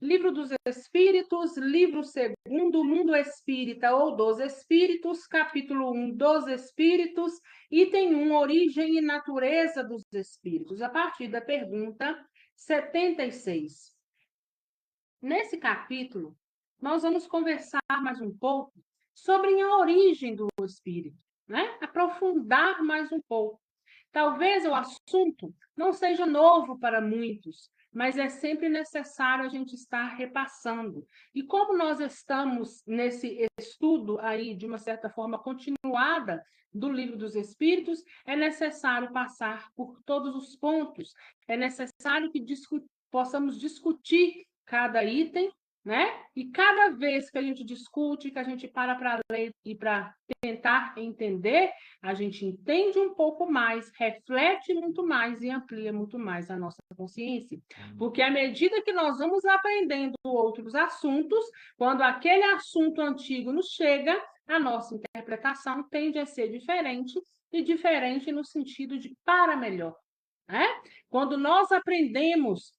Livro dos Espíritos, livro 2º, Mundo Espírita ou dos Espíritos, capítulo 1, dos Espíritos, item 1, Origem e Natureza dos Espíritos, a partir da pergunta 76. Nesse capítulo, nós vamos conversar mais um pouco sobre a origem do espírito, né? Aprofundar mais um pouco. Talvez o assunto não seja novo para muitos, mas é sempre necessário a gente estar repassando. E como nós estamos nesse estudo aí, de uma certa forma, continuada do Livro dos Espíritos, é necessário passar por todos os pontos, é necessário que possamos discutir cada item, né? E cada vez que a gente discute, que a gente para ler e para tentar entender, a gente entende um pouco mais, reflete muito mais e amplia muito mais a nossa consciência. Porque à medida que nós vamos aprendendo outros assuntos, quando aquele assunto antigo nos chega, a nossa interpretação tende a ser diferente, e diferente no sentido de para melhor, né? Quando nós aprendemos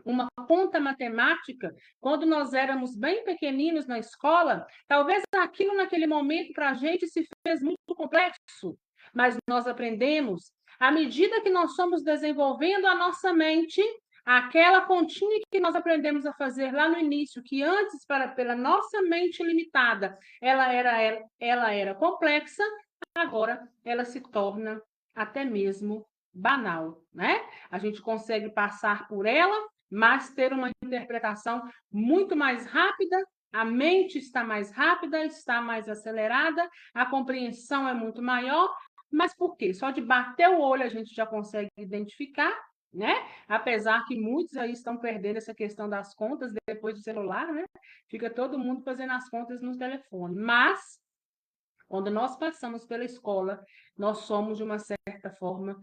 uma conta matemática, quando nós éramos bem pequeninos na escola, talvez aquilo naquele momento para a gente se fez muito complexo, mas nós aprendemos. À medida que nós fomos desenvolvendo a nossa mente, aquela continha que nós aprendemos a fazer lá no início, que antes, pela nossa mente limitada, ela era complexa, agora ela se torna até mesmo banal, né? A gente consegue passar por ela, mas ter uma interpretação muito mais rápida, a mente está mais rápida, está mais acelerada, a compreensão é muito maior, mas por quê? Só de bater o olho a gente já consegue identificar, né? Apesar que muitos aí estão perdendo essa questão das contas depois do celular, né? Fica todo mundo fazendo as contas no telefone. Mas, quando nós passamos pela escola, nós somos, de uma certa forma,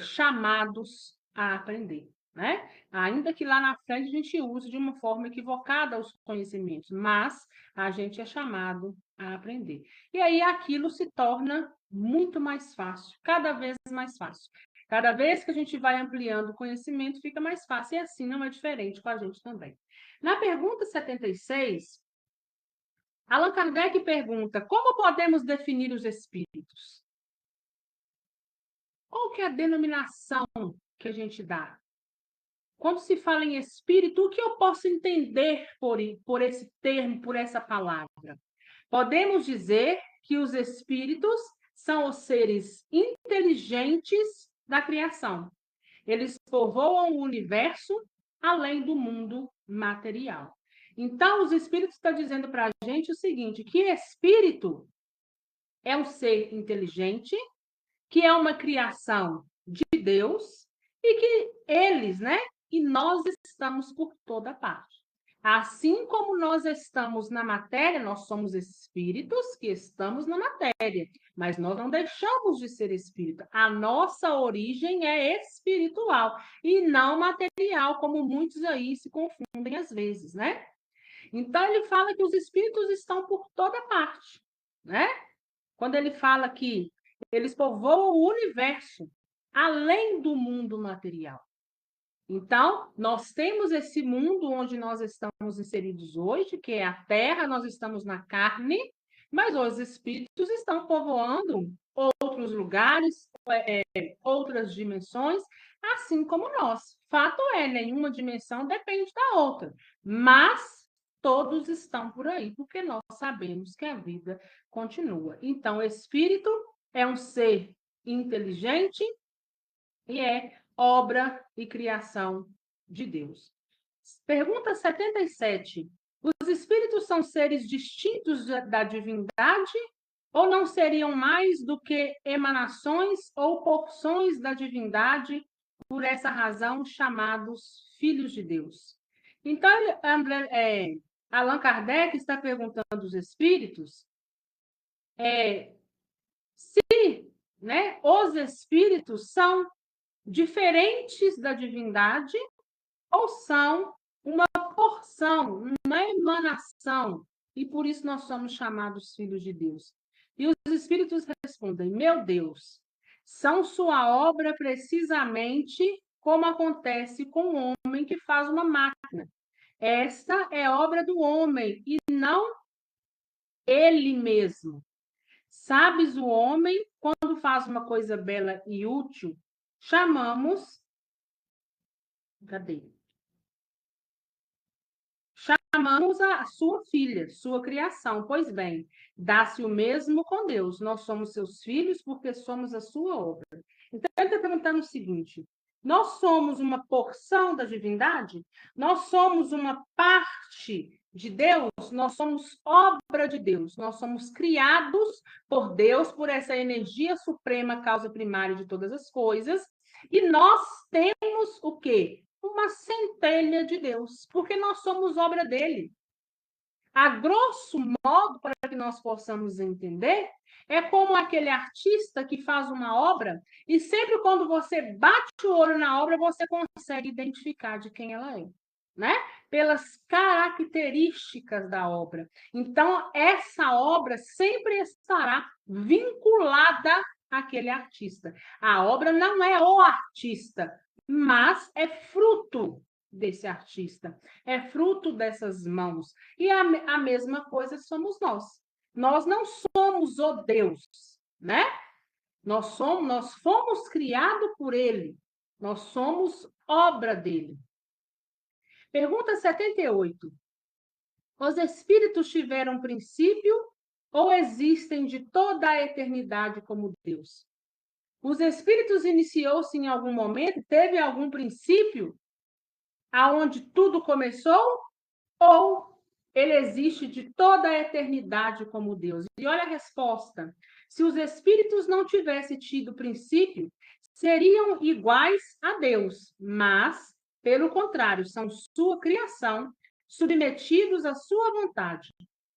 chamados a aprender, né? Ainda que lá na frente a gente use de uma forma equivocada os conhecimentos, mas a gente é chamado a aprender. E aí aquilo se torna muito mais fácil, cada vez mais fácil. Cada vez que a gente vai ampliando o conhecimento, fica mais fácil. E assim não é diferente com a gente também. Na pergunta 76, Allan Kardec pergunta: como podemos definir os espíritos? Qual que é a denominação que a gente dá? Quando se fala em espírito, o que eu posso entender por esse termo, por essa palavra? Podemos dizer que os espíritos são os seres inteligentes da criação. Eles povoam o universo além do mundo material. Então, os espíritos estão dizendo para a gente o seguinte, que espírito é um ser inteligente, que é uma criação de Deus e que eles, né? E nós estamos por toda parte. Assim como nós estamos na matéria, nós somos espíritos que estamos na matéria, mas nós não deixamos de ser espírito. A nossa origem é espiritual e não material, como muitos aí se confundem às vezes, né? Então ele fala que os espíritos estão por toda parte, né? Quando ele fala que eles povoam o universo, além do mundo material. Então, nós temos esse mundo onde nós estamos inseridos hoje, que é a Terra, nós estamos na carne, mas os espíritos estão povoando outros lugares, outras dimensões, assim como nós. Fato é, nenhuma dimensão depende da outra, mas todos estão por aí, porque nós sabemos que a vida continua. Então, o espírito é um ser inteligente e é obra e criação de Deus. Pergunta 77. Os espíritos são seres distintos da divindade ou não seriam mais do que emanações ou porções da divindade, por essa razão chamados filhos de Deus? Então, Allan Kardec está perguntando aos espíritos se, né, os espíritos são diferentes da divindade ou são uma porção, uma emanação, e por isso nós somos chamados filhos de Deus. E os espíritos respondem: meu Deus, são sua obra precisamente como acontece com o homem que faz uma máquina. Esta é obra do homem e não ele mesmo. Sabes, o homem, quando faz uma coisa bela e útil, chamamos. Cadê? Chamamos a sua filha, sua criação. Pois bem, dá-se o mesmo com Deus. Nós somos seus filhos porque somos a sua obra. Então, ele está perguntando o seguinte: nós somos uma porção da divindade? Nós somos uma parte de Deus? Nós somos obra de Deus. Nós somos criados por Deus, por essa energia suprema, causa primária de todas as coisas. E nós temos o quê? Uma centelha de Deus, porque nós somos obra dele. A grosso modo, para que nós possamos entender, é como aquele artista que faz uma obra e sempre quando você bate o olho na obra, você consegue identificar de quem ela é, né? Pelas características da obra. Então, essa obra sempre estará vinculada àquele artista. A obra não é o artista, mas é fruto desse artista, é fruto dessas mãos. E a mesma coisa somos nós. Nós não somos o Deus, né? Nós fomos criados por ele. Nós somos obra dele. Pergunta 78. Os espíritos tiveram princípio ou existem de toda a eternidade como Deus? Os espíritos iniciou-se em algum momento? Teve algum princípio aonde tudo começou? Ou ele existe de toda a eternidade como Deus? E olha a resposta. Se os espíritos não tivessem tido princípio, seriam iguais a Deus, mas, pelo contrário, são sua criação, submetidos à sua vontade.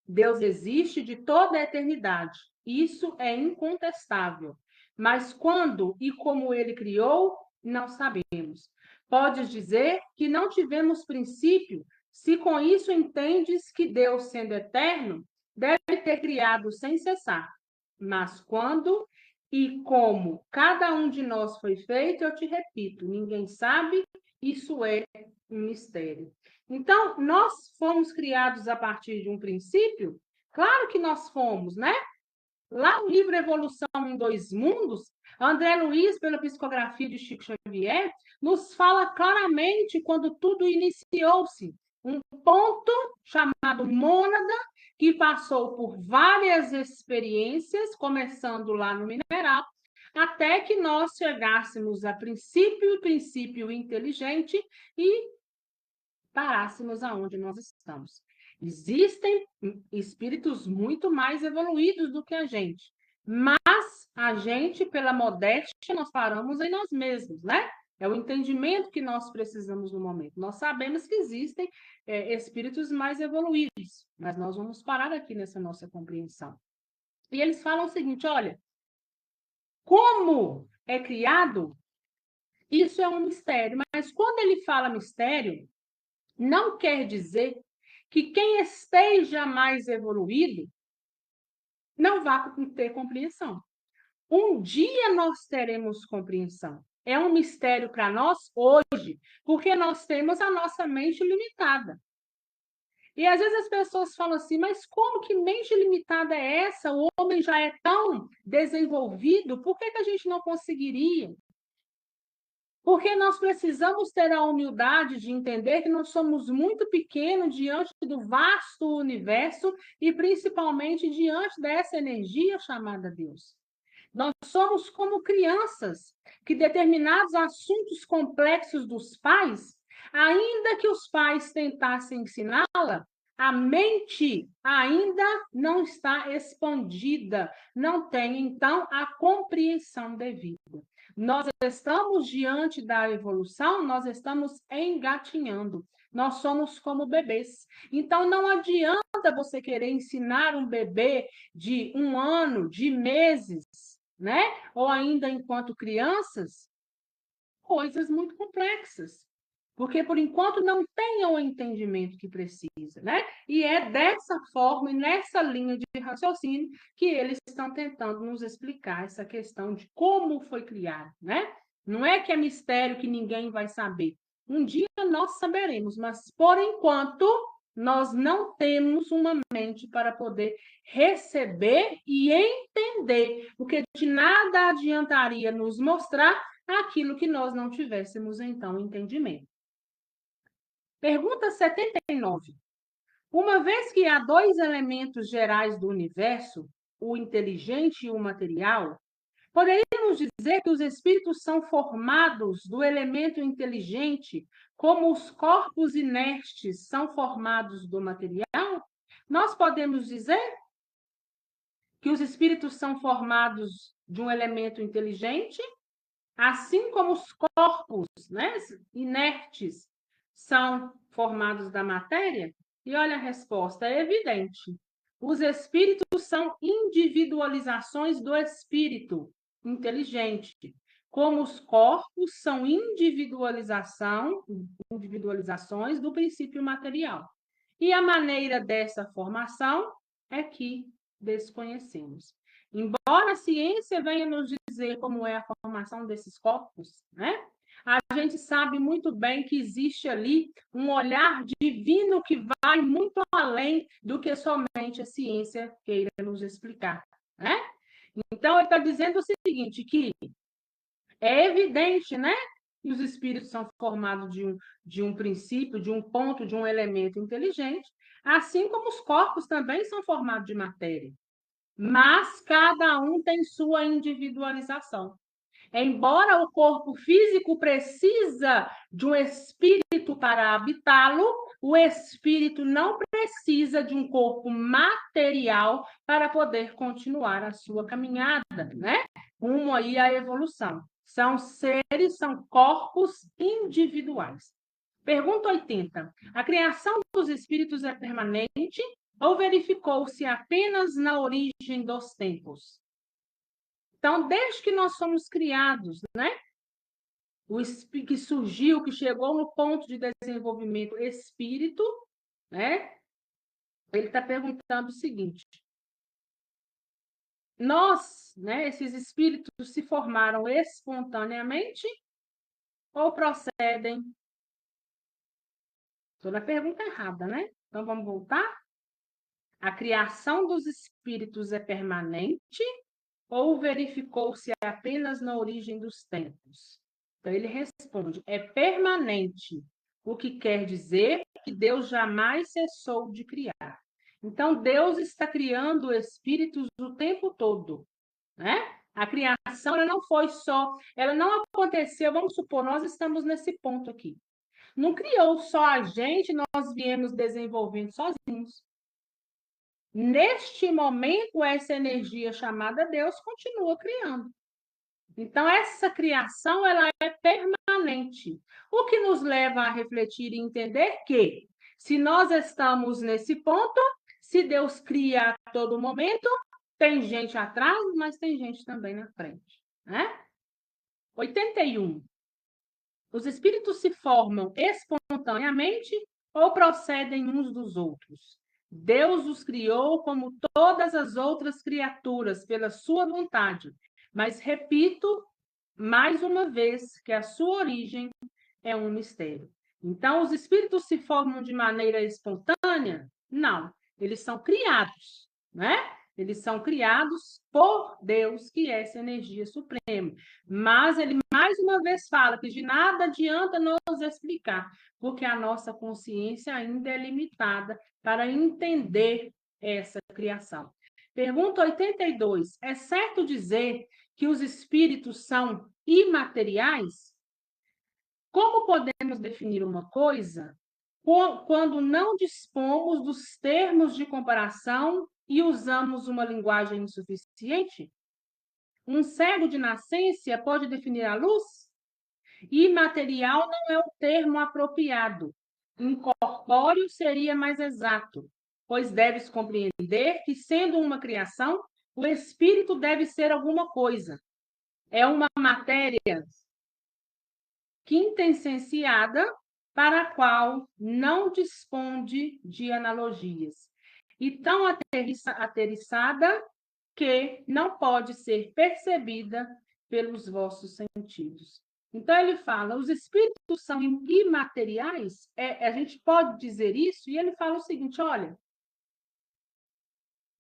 Deus existe de toda a eternidade. Isso é incontestável. Mas quando e como ele criou, não sabemos. Podes dizer que não tivemos princípio, se com isso entendes que Deus, sendo eterno, deve ter criado sem cessar. Mas quando e como cada um de nós foi feito, eu te repito, ninguém sabe, isso é um mistério. Então, nós fomos criados a partir de um princípio? Claro que nós fomos, né? Lá no livro Evolução em Dois Mundos, André Luiz, pela psicografia de Chico Xavier, nos fala claramente quando tudo iniciou-se. Um ponto chamado mônada, que passou por várias experiências, começando lá no mineral, até que nós chegássemos a princípio inteligente e parássemos aonde nós estamos. Existem espíritos muito mais evoluídos do que a gente, mas a gente, pela modéstia, nós paramos em nós mesmos, né? É o entendimento que nós precisamos no momento. Nós sabemos que existem espíritos mais evoluídos, mas nós vamos parar aqui nessa nossa compreensão. E eles falam o seguinte: olha, como é criado, isso é um mistério, mas quando ele fala mistério, não quer dizer que quem esteja mais evoluído não vá ter compreensão. Um dia nós teremos compreensão. É um mistério para nós hoje, porque nós temos a nossa mente limitada. E às vezes as pessoas falam assim, mas como que mente limitada é essa? O homem já é tão desenvolvido, por que a gente não conseguiria? Porque nós precisamos ter a humildade de entender que nós somos muito pequenos diante do vasto universo e principalmente diante dessa energia chamada Deus. Nós somos como crianças que determinados assuntos complexos dos pais, ainda que os pais tentassem ensiná-la, a mente ainda não está expandida, não tem, então, a compreensão devida. Nós estamos diante da evolução, nós estamos engatinhando. Nós somos como bebês. Então, não adianta você querer ensinar um bebê de 1 ano, de meses, né? Ou ainda enquanto crianças, coisas muito complexas. Porque, por enquanto, não tem o entendimento que precisa, né? E é dessa forma e nessa linha de raciocínio que eles estão tentando nos explicar essa questão de como foi criado, né? Não é que é mistério que ninguém vai saber. Um dia nós saberemos, mas por enquanto nós não temos uma mente para poder receber e entender, porque de nada adiantaria nos mostrar aquilo que nós não tivéssemos, então, entendimento. Pergunta 79. Uma vez que há dois elementos gerais do universo, o inteligente e o material, poderíamos dizer que os espíritos são formados do elemento inteligente, como os corpos inertes são formados do material? Nós podemos dizer que os espíritos são formados de um elemento inteligente, assim como os corpos, né, inertes são formados da matéria? E olha a resposta, é evidente. Os espíritos são individualizações do espírito inteligente, como os corpos são individualizações do princípio material. E a maneira dessa formação é que desconhecemos. Embora a ciência venha nos dizer como é a formação desses corpos, né? A gente sabe muito bem que existe ali um olhar divino que vai muito além do que somente a ciência queira nos explicar, né? Então, ele está dizendo o seguinte, que é evidente, né, que os espíritos são formados de um princípio, de um ponto, de um elemento inteligente, assim como os corpos também são formados de matéria. Mas cada um tem sua individualização. Embora o corpo físico precisa de um espírito para habitá-lo, o espírito não precisa de um corpo material para poder continuar a sua caminhada, né? Rumo aí à evolução. São seres, são corpos individuais. Pergunta 80. A criação dos espíritos é permanente ou verificou-se apenas na origem dos tempos? Então, desde que nós somos criados, né? O que surgiu, que chegou no ponto de desenvolvimento espírito, né? Ele está perguntando o seguinte: nós, né, esses espíritos se formaram espontaneamente ou procedem? Estou na pergunta errada, né? Então vamos voltar? A criação dos espíritos é permanente ou verificou-se apenas na origem dos tempos? Então, ele responde, é permanente, o que quer dizer que Deus jamais cessou de criar. Então, Deus está criando espíritos o tempo todo, né? A criação ela não foi só, ela não aconteceu, vamos supor, nós estamos nesse ponto aqui. Não criou só a gente, nós viemos desenvolvendo sozinhos. Neste momento, essa energia chamada Deus continua criando. Então, essa criação ela é permanente, o que nos leva a refletir e entender que, se nós estamos nesse ponto, se Deus cria a todo momento, tem gente atrás, mas tem gente também na frente. Né? 81. Os espíritos se formam espontaneamente ou procedem uns dos outros? Deus os criou como todas as outras criaturas, pela sua vontade. Mas repito, mais uma vez, que a sua origem é um mistério. Então, os espíritos se formam de maneira espontânea? Não. Eles são criados, né? Eles são criados por Deus, que é essa energia suprema. Mas ele mais uma vez fala que de nada adianta nos explicar, porque a nossa consciência ainda é limitada para entender essa criação. Pergunta 82. É certo dizer que os espíritos são imateriais? Como podemos definir uma coisa quando não dispomos dos termos de comparação e usamos uma linguagem insuficiente? Um cego de nascença pode definir a luz? Imaterial não é o termo apropriado. Incorpóreo seria mais exato, pois deves compreender que, sendo uma criação, o espírito deve ser alguma coisa. É uma matéria quintessenciada para a qual não dispõe de analogias, e tão aterrissada que não pode ser percebida pelos vossos sentidos. Então, ele fala, os espíritos são imateriais? A gente pode dizer isso? E ele fala o seguinte, olha,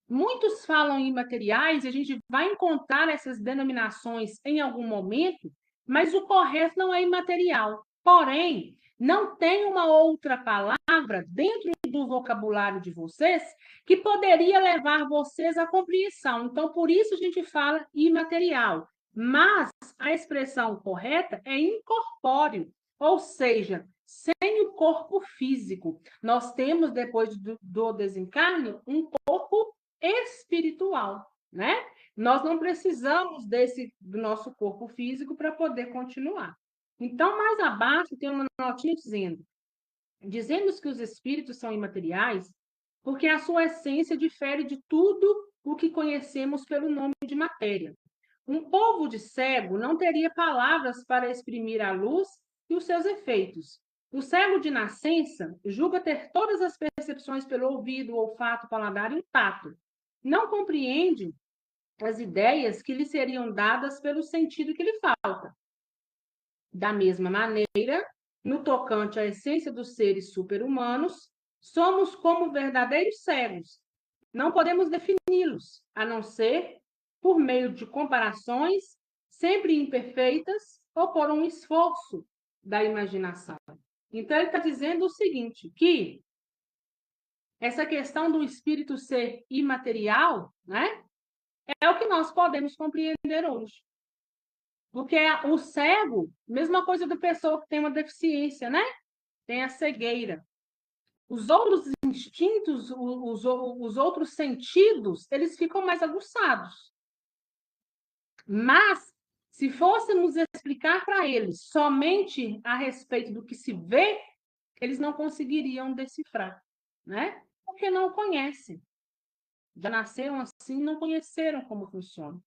muitos falam em imateriais, e a gente vai encontrar essas denominações em algum momento, mas o correto não é imaterial. Porém, não tem uma outra palavra dentro do vocabulário de vocês que poderia levar vocês à compreensão. Então, por isso a gente fala imaterial. Mas a expressão correta é incorpóreo, ou seja, sem o corpo físico. Nós temos, depois do desencarne, um corpo espiritual, né? Nós não precisamos do nosso corpo físico para poder continuar. Então, mais abaixo tem uma notinha dizendo: dizemos que os espíritos são imateriais porque a sua essência difere de tudo o que conhecemos pelo nome de matéria. Um povo de cego não teria palavras para exprimir a luz e os seus efeitos. O cego de nascença julga ter todas as percepções pelo ouvido, olfato, paladar e o tato. Não compreende as ideias que lhe seriam dadas pelo sentido que lhe falta. Da mesma maneira, no tocante à essência dos seres super-humanos, somos como verdadeiros cegos. Não podemos defini-los, a não ser por meio de comparações sempre imperfeitas ou por um esforço da imaginação. Então, ele está dizendo o seguinte, que essa questão do espírito ser imaterial, né, é o que nós podemos compreender hoje. Porque o cego, mesma coisa da pessoa que tem uma deficiência, né? Tem a cegueira. Os outros instintos, os outros sentidos, eles ficam mais aguçados. Mas, se fôssemos explicar para eles somente a respeito do que se vê, eles não conseguiriam decifrar, né? Porque não conhecem. Já nasceram assim, não conheceram como funciona.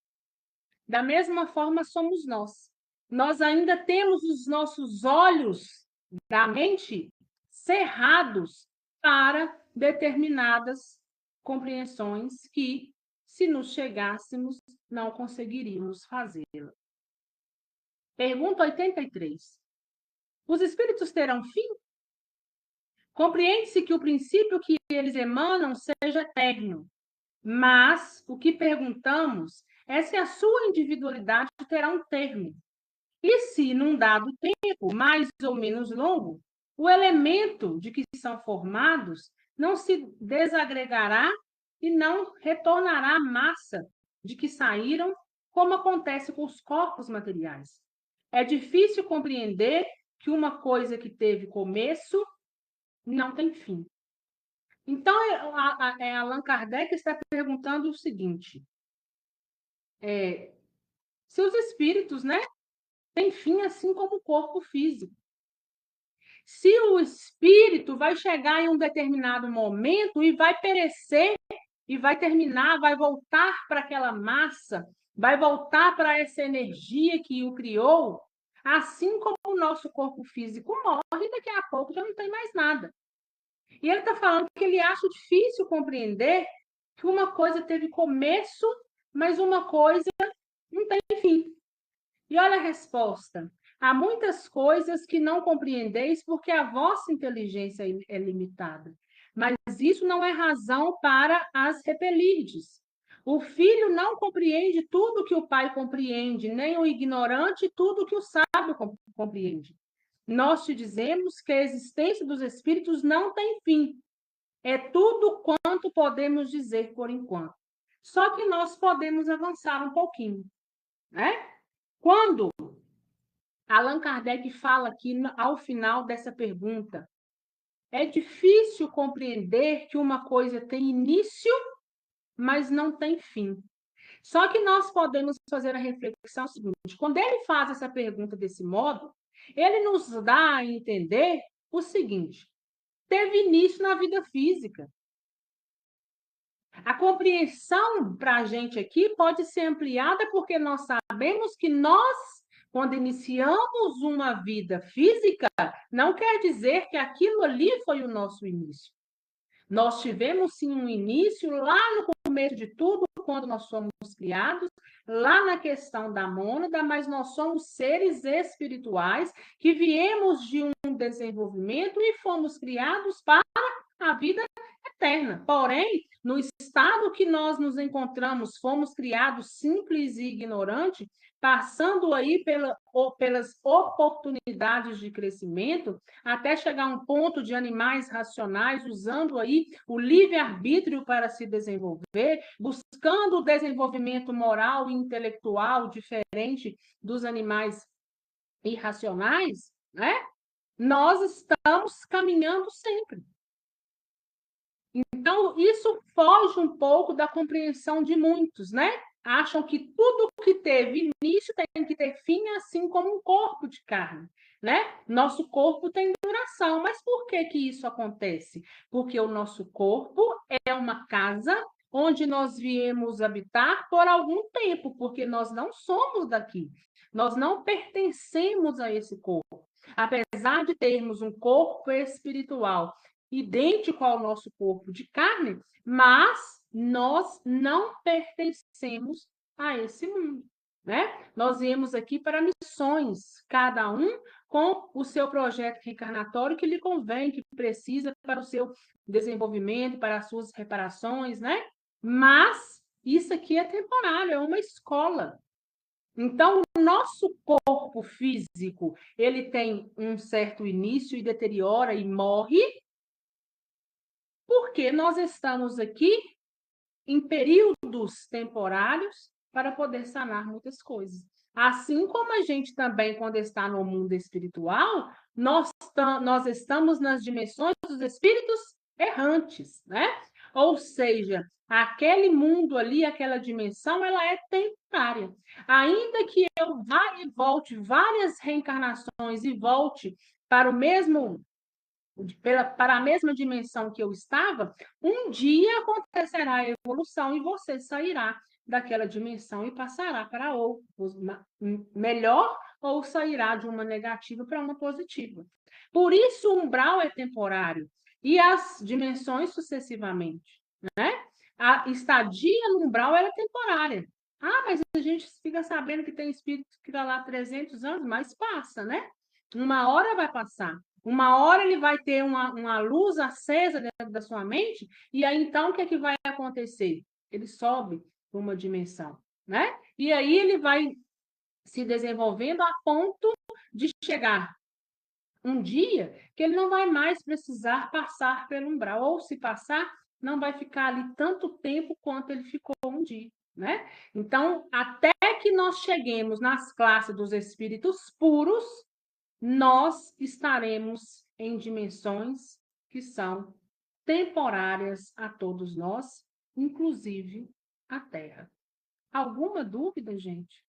Da mesma forma somos nós. Nós ainda temos os nossos olhos da mente cerrados para determinadas compreensões que, se nos chegássemos, não conseguiríamos fazê-la. Pergunta 83. Os espíritos terão fim? Compreende-se que o princípio que eles emanam seja eterno, mas o que perguntamos é se a sua individualidade terá um termo. E se, num dado tempo, mais ou menos longo, o elemento de que são formados não se desagregará e não retornará à massa de que saíram, como acontece com os corpos materiais. É difícil compreender que uma coisa que teve começo não tem fim. Então, Allan Kardec está perguntando o seguinte: se os espíritos, né, têm fim assim como o corpo físico, se o espírito vai chegar em um determinado momento e vai perecer, e vai terminar, vai voltar para aquela massa, vai voltar para essa energia que o criou, assim como o nosso corpo físico morre, daqui a pouco já não tem mais nada. E ele está falando que ele acha difícil compreender que uma coisa teve começo, mas uma coisa não tem fim. E olha a resposta. Há muitas coisas que não compreendeis porque a vossa inteligência é limitada. Mas isso não é razão para as repelirdes. O filho não compreende tudo que o pai compreende, nem o ignorante tudo que o sábio compreende. Nós te dizemos que a existência dos espíritos não tem fim. É tudo quanto podemos dizer por enquanto. Só que nós podemos avançar um pouquinho, né? Quando Allan Kardec fala aqui ao final dessa pergunta, é difícil compreender que uma coisa tem início, mas não tem fim. Só que nós podemos fazer a reflexão seguinte: quando ele faz essa pergunta desse modo, ele nos dá a entender o seguinte: teve início na vida física. A compreensão para a gente aqui pode ser ampliada porque nós sabemos que nós, quando iniciamos uma vida física, não quer dizer que aquilo ali foi o nosso início. Nós tivemos, sim, um início lá no começo de tudo, quando nós somos criados, lá na questão da mônada, mas nós somos seres espirituais que viemos de um desenvolvimento e fomos criados para a vida eterna. Porém, no estado que nós nos encontramos, fomos criados simples e ignorantes, passando aí pelas oportunidades de crescimento, até chegar a um ponto de animais racionais, usando aí o livre-arbítrio para se desenvolver, buscando o desenvolvimento moral e intelectual diferente dos animais irracionais, né? Nós estamos caminhando sempre. Então, isso foge um pouco da compreensão de muitos, né? Acham que tudo que teve início tem que ter fim, assim como um corpo de carne, né? Nosso corpo tem duração, mas por que que isso acontece? Porque o nosso corpo é uma casa onde nós viemos habitar por algum tempo, porque nós não somos daqui. Nós não pertencemos a esse corpo. Apesar de termos um corpo espiritual idêntico ao nosso corpo de carne, mas nós não pertencemos a esse mundo, né? Nós viemos aqui para missões, cada um com o seu projeto reencarnatório que lhe convém, que precisa para o seu desenvolvimento, para as suas reparações, né? Mas isso aqui é temporário, é uma escola. Então, o nosso corpo físico, ele tem um certo início e deteriora e morre, porque nós estamos aqui em períodos temporários para poder sanar muitas coisas. Assim como a gente também, quando está no mundo espiritual, nós estamos nas dimensões dos espíritos errantes, né? Ou seja, aquele mundo ali, aquela dimensão, ela é temporária. Ainda que eu vá e volte várias reencarnações e volte para o mesmo para a mesma dimensão que eu estava, um dia acontecerá a evolução e você sairá daquela dimensão e passará para outra, melhor, ou sairá de uma negativa para uma positiva. Por isso o umbral é temporário e as dimensões sucessivamente, né? A estadia no umbral é temporária. Ah, mas a gente fica sabendo que tem espírito que está lá 300 anos, mas passa, né? Uma hora vai passar. Uma hora ele vai ter uma luz acesa dentro da sua mente, e aí então o que é que vai acontecer? Ele sobe uma dimensão, né? E aí ele vai se desenvolvendo a ponto de chegar um dia que ele não vai mais precisar passar pelo umbral, ou se passar, não vai ficar ali tanto tempo quanto ele ficou um dia, né? Então, até que nós cheguemos nas classes dos espíritos puros, nós estaremos em dimensões que são temporárias a todos nós, inclusive a Terra. Alguma dúvida, gente?